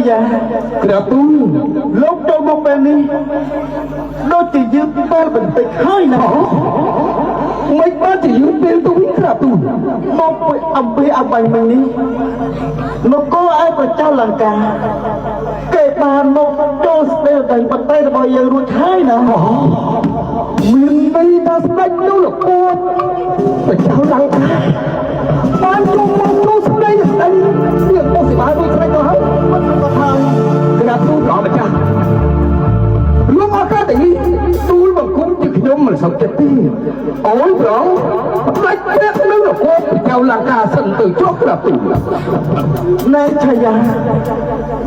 យ៉ាក្រាបទូលលោកចូលមកពេលនេះដូចជាយើងពេលបន្តិចហើយណាមិនបានជាយើងពេលទៅវិញក្រាបទូលមកអំពីអបាញ់មិញនេះនគរឯប្រជាលង្កាគេបានមកចូលស្ទើរតែប្រទេសរបស់យើងរួចហើយណាមានន័យថាស្ដេចនោះលោកពួតប្រជាលង្កាបានចូលមកចូលស្ដីស្ដីយើងមកសិបារួចស្ដេចទៅហើយមិនក៏ហើយក្រាបទូលព្រះម្ចាស់លោកអកាទេទូលបង្គំជាខ្ញុំមិនសុខចិត្តទេអូនប្រងស្ដេចព្រះនឹងលោកពួតប្រជាលង្កាសិនទៅចុះក្រាបទូលណែឆាយា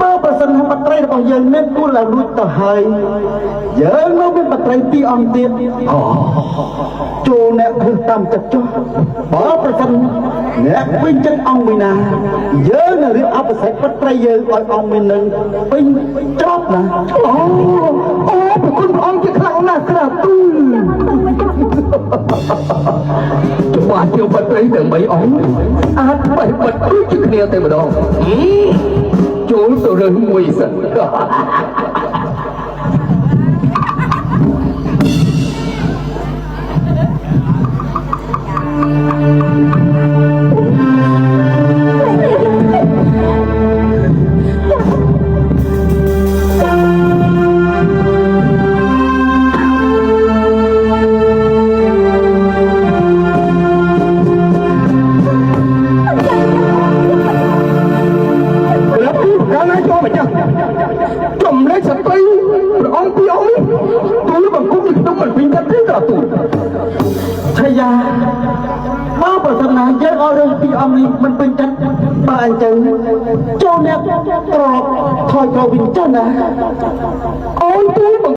បើប្រសិនថាបត្រីរបស់យើងមានគូឡើងរួចទៅហើយយើងនៅមានបត្រីពីរអង្គទៀតចូលអ្នកធ្វើតាមចិត្តចុះបើប្រសិនអ្នកពេញចិត្តអង្គមួយណាយើងនឹងរៀបអបិសេកបត្រីយើងឲ្យអង្គមួយនឹងពេញចប់ណាអូប្រគុណព្រះអង្គជាខ្លាំងណាស់ក្រាបទូលច្បាស់ជាបត្រីទាំង3អង្គអាចបេះបិទដូចជាគ្នាតែម្ដងចូលទៅរឿងមួយសិនមិនពេញចិត្តបើអញ្ចឹងចូលអ្នកក្របថយទៅវិញចឹងណាអូនទូ